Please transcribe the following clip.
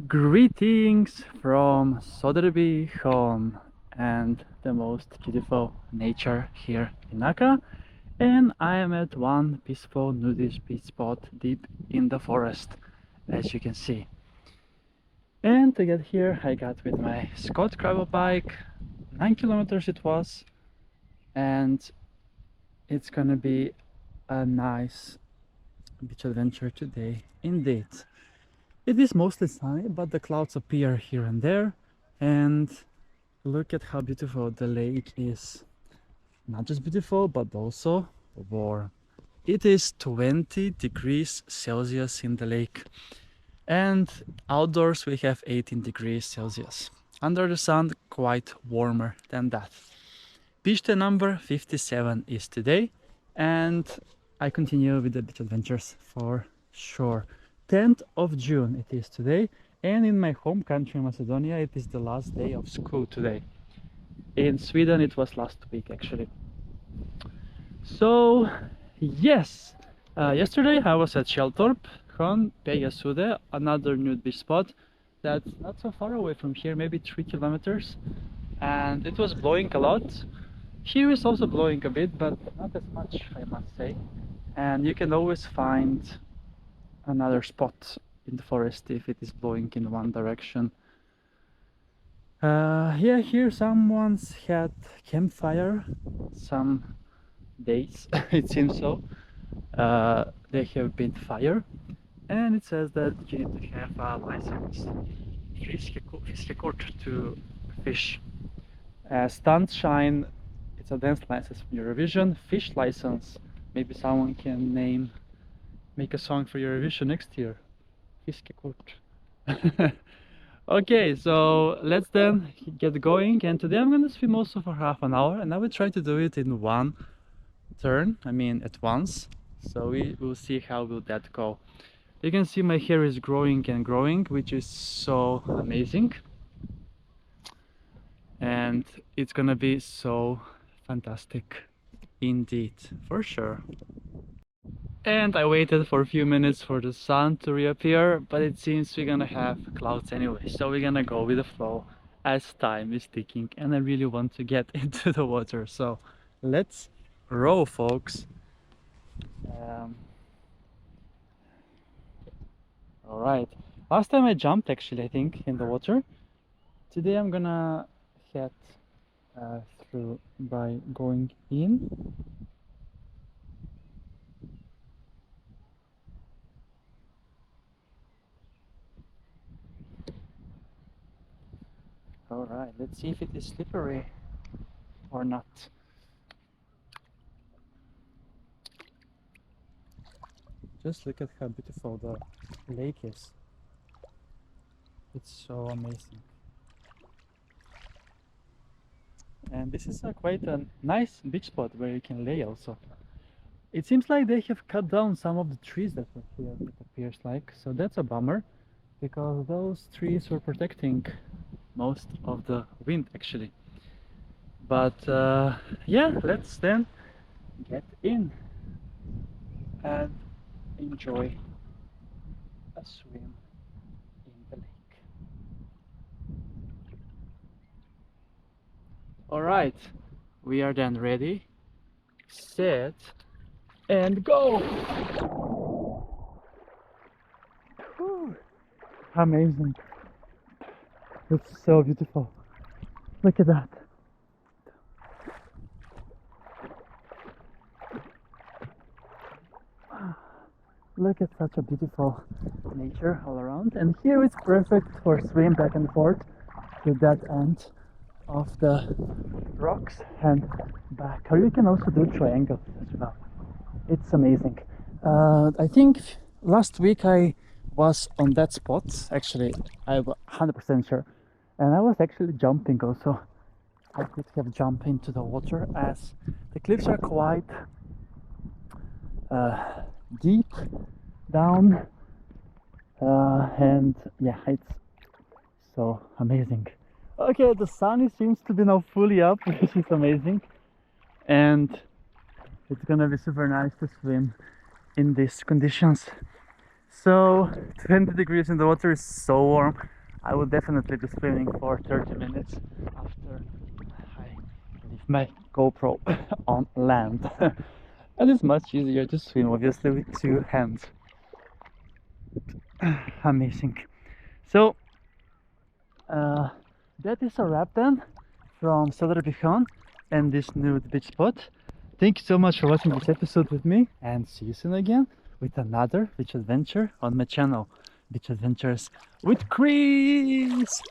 Greetings from Söderbysjön and the most beautiful nature here in Nacka, and I am at one peaceful nudist beach spot deep in the forest, as you can see. And to get here I got with my Scott gravel bike, 9 kilometers it was, and it's gonna be a nice beach adventure today indeed. It is mostly sunny, but the clouds appear here and there, and look at how beautiful the lake is. Not just beautiful, but also warm. It is 20 degrees Celsius in the lake, and outdoors we have 18 degrees Celsius. Under the sun, quite warmer than that. Beach day number 57 is today, and I continue with the beach adventures for sure. 10th of June it is today, and in my home country Macedonia it is the last day of school today. In Sweden it was last week actually. So yes, yesterday I was at Sheltorp, Sude, another nude beach spot that's not so far away from here, maybe 3 kilometers, and it was blowing a lot. Here is also blowing a bit, but not as much, I must say, and you can always find another spot in the forest if it is blowing in one direction. Yeah, here someone's had campfire some days, it seems so. They have been fire, and it says that you need to have a license, fiskekort, to fish. Sunshine, it's a dance license from Eurovision. Fish license, maybe someone can make a song for Eurovision next year. Fiskekort. Okay, so let's then get going, and today I'm gonna swim also for half an hour, and I will try to do it in one turn, I mean at once, so we will see how will that go. You can see my hair is growing and growing, which is so amazing, and it's gonna be so fantastic indeed, for sure. And I waited for a few minutes for the sun to reappear, but it seems we're gonna have clouds anyway, so we're gonna go with the flow as time is ticking, and I really want to get into the water, so let's row, folks. All right, last time I jumped actually, I think, in the water. Today I'm gonna head through by going in. All right, let's see if it is slippery or not. Just look at how beautiful the lake is. It's so amazing. And this is quite a nice beach spot where you can lay also. It seems like they have cut down some of the trees that were here, it appears like. So that's a bummer, because those trees were protecting most of the wind actually. But yeah, let's then get in and enjoy a swim in the lake. All right, we are then ready, set, and go. Whew. Amazing. It's so beautiful. Look at that. Look at such a beautiful nature all around, and here it's perfect for swim back and forth to that end of the rocks and back. Or you can also do triangles as well. It's amazing. I think last week I was on that spot, actually I'm 100% sure, and I was actually jumping also. I could have jumped into the water as the cliffs are quite deep down, and yeah, it's so amazing. Okay, the sun seems to be now fully up, which is amazing, and it's gonna be super nice to swim in these conditions. So 20 degrees in the water is so warm. I will definitely be swimming for 30 minutes after I leave my GoPro on land. And it's much easier to swim, obviously, with two hands. Amazing. So, that is a wrap then from Söderbysjön and this nude beach spot. Thank you so much for watching this episode with me, and see you soon again with another beach adventure on my channel, Beach Adventures with Chris!